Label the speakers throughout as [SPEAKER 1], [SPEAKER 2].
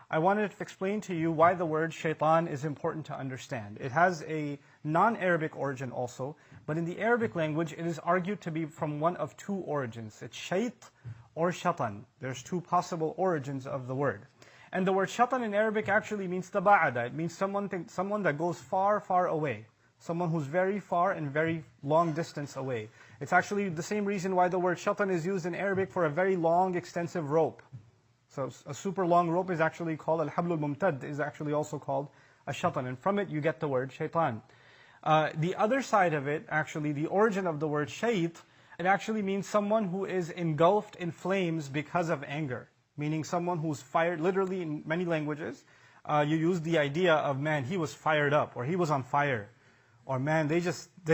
[SPEAKER 1] I wanted to explain to you why the word shaitan is important to understand. It has a non-Arabic origin also, but in the Arabic language it is argued to be from one of two origins. It's shayt or shatan. There's two possible origins of the word. And the word shatan in Arabic actually means taba'ada. It means someone that goes far, far away. Someone who's very far and very long distance away. It's actually the same reason why the word shatan is used in Arabic for a very long, extensive rope. So a super long rope is actually called, al-hablul mumtad is actually also called a shatan. And from it you get the word shaitan. The other side of it, actually, the origin of the word shayt, it actually means someone who is engulfed in flames because of anger. Meaning someone who's fired, literally in many languages, you use the idea of, man, he was fired up, or he was on fire. Or man, they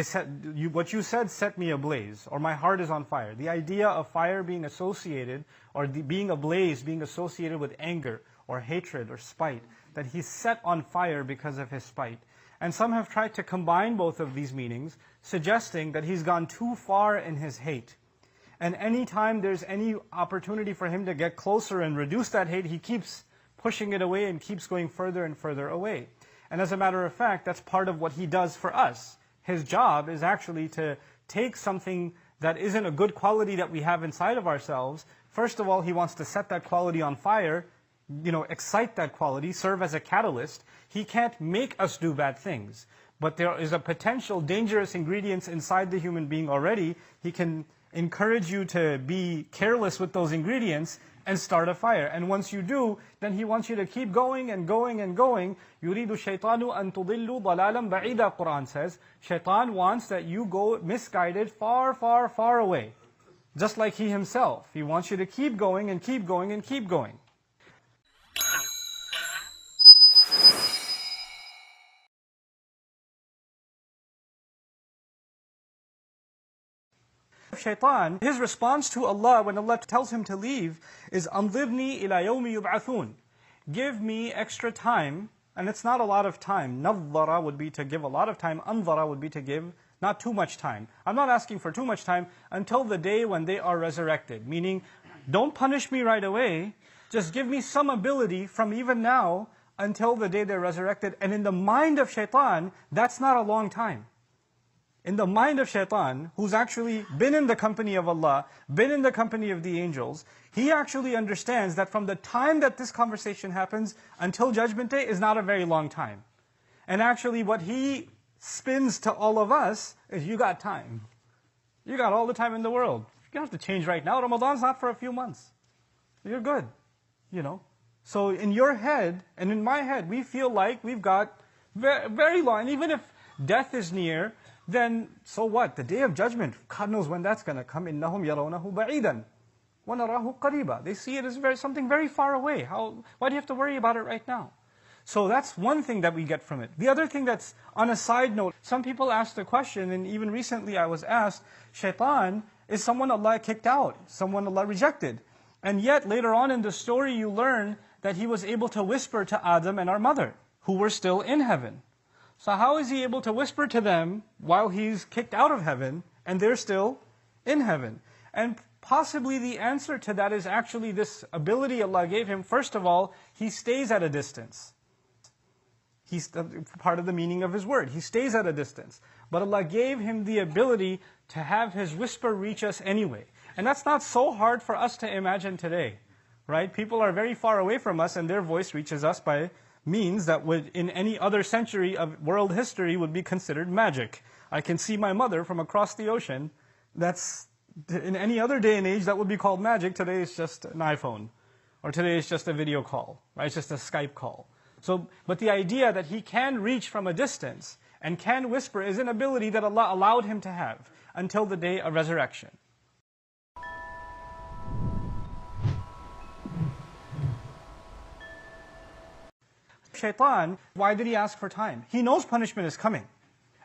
[SPEAKER 1] said, what you said set me ablaze, or my heart is on fire. The idea of fire being associated, or being ablaze, being associated with anger, or hatred, or spite. That he's set on fire because of his spite. And some have tried to combine both of these meanings, suggesting that he's gone too far in his hate. And anytime there's any opportunity for him to get closer and reduce that hate, he keeps pushing it away and keeps going further and further away. And as a matter of fact, that's part of what he does for us. His job is actually to take something that isn't a good quality that we have inside of ourselves. First of all, he wants to set that quality on fire, excite that quality, serve as a catalyst. He can't make us do bad things. But there is a potential dangerous ingredients inside the human being already. He can encourage you to be careless with those ingredients and start a fire. And once you do, then he wants you to keep going and going and going. يُرِيدُ الشَّيْطَانُ أَن تُضِلُّوا ضَلَالًا بَعِيدًا, Quran says. Shaitan wants that you go misguided far, far, far away. Just like he himself. He wants you to keep going and keep going and keep going. Shaitan, his response to Allah when Allah tells him to leave is أَنظِرْنِي إِلَى يَوْمِ يُبْعَثُونَ. Give me extra time, and it's not a lot of time. نَظَّرَ would be to give a lot of time, أَنظَرَ would be to give not too much time. I'm not asking for too much time until the day when they are resurrected. Meaning, don't punish me right away, just give me some ability from even now until the day they're resurrected. And in the mind of Shaitan, that's not a long time. In the mind of Shaitan, who's actually been in the company of Allah, been in the company of the angels, he actually understands that from the time that this conversation happens until Judgment Day is not a very long time. And actually what he spins to all of us is, you got time. You got all the time in the world. You don't have to change right now. Ramadan's not for a few months. You're good. So in your head and in my head, we feel like we've got very long. And even if death is near, then so what? The Day of Judgment, God knows when that's going to come. إِنَّهُمْ يَرَوْنَهُ بَعِيدًا وَنَرَاهُ قَرِيبًا. They see it as something very far away. Why do you have to worry about it right now? So that's one thing that we get from it. The other thing that's on a side note, some people ask the question, and even recently I was asked, Shaitan is someone Allah kicked out, someone Allah rejected. And yet later on in the story you learn that he was able to whisper to Adam and our mother, who were still in heaven. So how is he able to whisper to them while he's kicked out of heaven and they're still in heaven? And possibly the answer to that is actually this ability Allah gave him. First of all, he stays at a distance. He's part of the meaning of his word. He stays at a distance. But Allah gave him the ability to have his whisper reach us anyway. And that's not so hard for us to imagine today. Right? People are very far away from us and their voice reaches us by means that would, in any other century of world history, would be considered magic. I can see my mother from across the ocean. That's, in any other day and age, that would be called magic. Today it's just an iPhone. Or today it's just a video call. Right? It's just a Skype call. But the idea that he can reach from a distance and can whisper is an ability that Allah allowed him to have until the day of resurrection. Shaitan, why did he ask for time? He knows punishment is coming.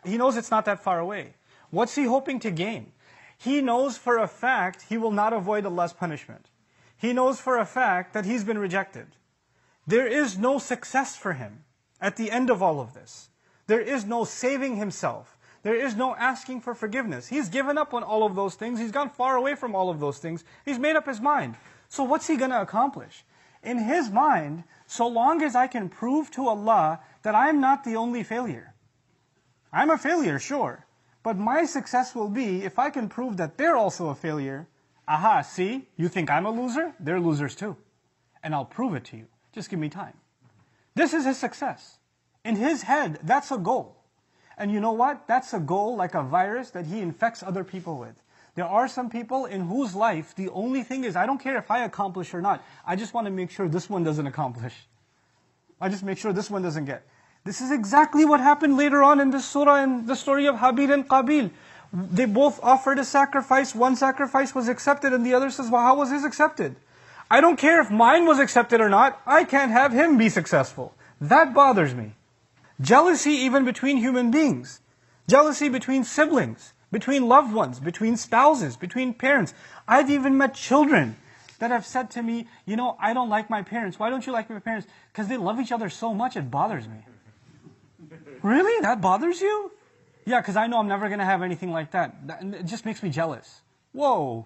[SPEAKER 1] He knows it's not that far away. What's he hoping to gain? He knows for a fact he will not avoid Allah's punishment. He knows for a fact that he's been rejected. There is no success for him at the end of all of this. There is no saving himself. There is no asking for forgiveness. He's given up on all of those things. He's gone far away from all of those things. He's made up his mind. So what's he going to accomplish? In his mind, So long as I can prove to Allah that I'm not the only failure. I'm a failure, sure. But my success will be if I can prove that they're also a failure. Aha, see? You think I'm a loser? They're losers too. And I'll prove it to you. Just give me time. This is his success. In his head, that's a goal. And you know what? That's a goal like a virus that he infects other people with. There are some people in whose life the only thing is, I don't care if I accomplish or not. I just want to make sure this one doesn't accomplish. I just make sure this one doesn't get. This is exactly what happened later on in this surah, in the story of Habil and Qabil. They both offered a sacrifice. One sacrifice was accepted and the other says, well, how was his accepted? I don't care if mine was accepted or not. I can't have him be successful. That bothers me. Jealousy even between human beings. Jealousy between siblings, between loved ones, between spouses, between parents. I've even met children that have said to me, you know, I don't like my parents. Why don't you like my parents? Because they love each other so much, it bothers me. Really? That bothers you? Yeah, because I know I'm never going to have anything like that. It just makes me jealous. Whoa,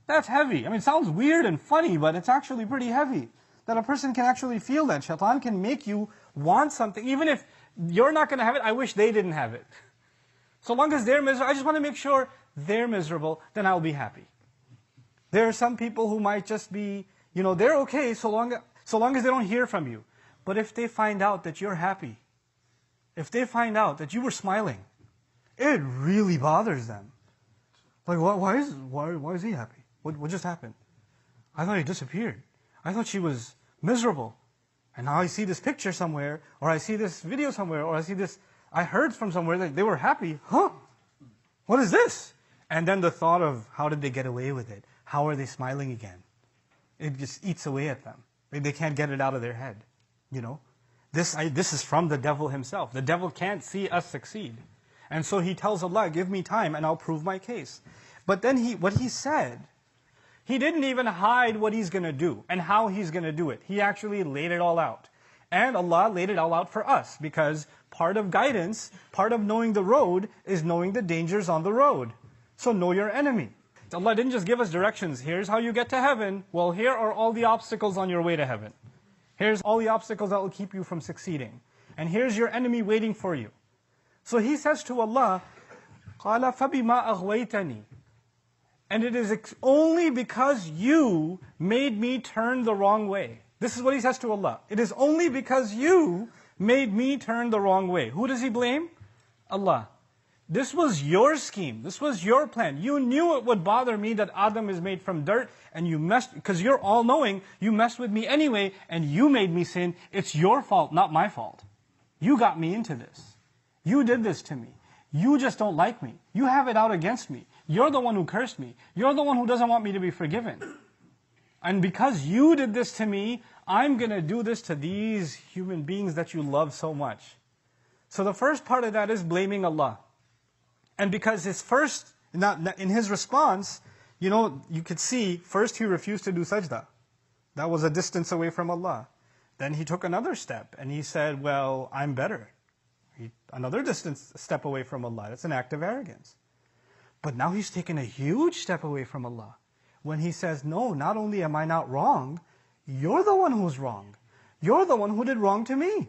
[SPEAKER 1] that's heavy. I mean, it sounds weird and funny, but it's actually pretty heavy. That a person can actually feel that. Shaitan can make you want something. Even if you're not going to have it, I wish they didn't have it. So long as they're miserable, I just want to make sure they're miserable, then I'll be happy. There are some people who might just be, you know, they're okay so long as they don't hear from you. But if they find out that you're happy, if they find out that you were smiling, it really bothers them. Like, why is he happy? What just happened? I thought he disappeared. I thought she was miserable. And now I see this picture somewhere, or I see this video somewhere, or I heard from somewhere that they were happy. Huh? What is this? And then the thought of, how did they get away with it? How are they smiling again? It just eats away at them. They can't get it out of their head. You know? This is from the devil himself. The devil can't see us succeed. And so he tells Allah, give me time and I'll prove my case. But then what he said, he didn't even hide what he's going to do and how he's going to do it. He actually laid it all out. And Allah laid it all out for us, because part of guidance, part of knowing the road is knowing the dangers on the road. So know your enemy. Allah didn't just give us directions. Here's how you get to heaven. Well, here are all the obstacles on your way to heaven. Here's all the obstacles that will keep you from succeeding. And here's your enemy waiting for you. So he says to Allah, قَالَ فَبِمَا أَغْوَيْتَنِي. And it is only because you made me turn the wrong way. This is what he says to Allah. It is only because you made me turn the wrong way. Who does he blame? Allah. This was your scheme. This was your plan. You knew it would bother me that Adam is made from dirt, and you messed, because you're all-knowing, you messed with me anyway, and you made me sin. It's your fault, not my fault. You got me into this. You did this to me. You just don't like me. You have it out against me. You're the one who cursed me. You're the one who doesn't want me to be forgiven. And because you did this to me, I'm going to do this to these human beings that you love so much. So the first part of that is blaming Allah. And because in his response, you know, you could see, first he refused to do sajda. That was a distance away from Allah. Then he took another step and he said, well, I'm better. Another step away from Allah. That's an act of arrogance. But now he's taken a huge step away from Allah. When he says, no, not only am I not wrong, you're the one who's wrong. You're the one who did wrong to me.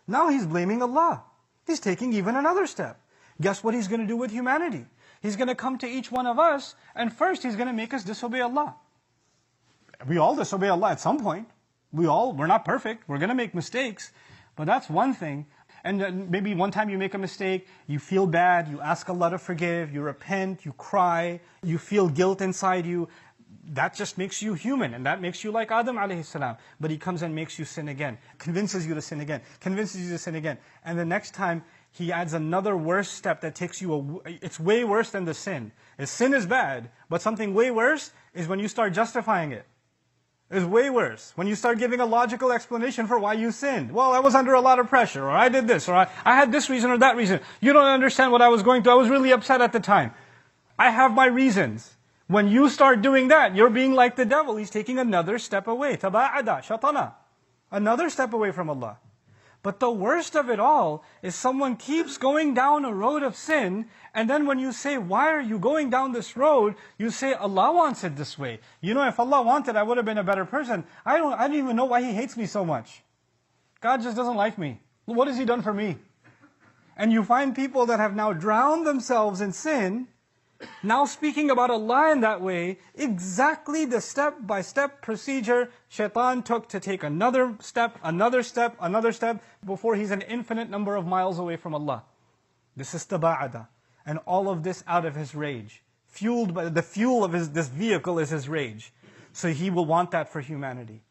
[SPEAKER 1] Now he's blaming Allah. He's taking even another step. Guess what he's going to do with humanity? He's going to come to each one of us, and first he's going to make us disobey Allah. We all disobey Allah at some point. We're not perfect. We're going to make mistakes. But that's one thing. And maybe one time you make a mistake, you feel bad, you ask Allah to forgive, you repent, you cry, you feel guilt inside you. That just makes you human, and that makes you like Adam alayhi salam. But he comes and makes you sin again, convinces you to sin again, convinces you to sin again. And the next time, he adds another worse step that takes you, it's way worse than the sin. Sin is bad, but something way worse is when you start justifying it. It's way worse. When you start giving a logical explanation for why you sinned. Well, I was under a lot of pressure, or I did this, or I had this reason or that reason. You don't understand what I was going through. I was really upset at the time. I have my reasons. When you start doing that, you're being like the devil. He's taking another step away. Taba'ada, shatana. Another step away from Allah. But the worst of it all is someone keeps going down a road of sin, and then when you say, why are you going down this road? You say, Allah wants it this way. You know, if Allah wanted, I would have been a better person. I don't even know why He hates me so much. God just doesn't like me. What has He done for me? And you find people that have now drowned themselves in sin, now speaking about Allah in that way, exactly the step-by-step procedure Shaytaan took to take another step, before he's an infinite number of miles away from Allah. This is taba'ada. And all of this out of his rage. Fueled by the fuel of this vehicle is his rage. So he will want that for humanity.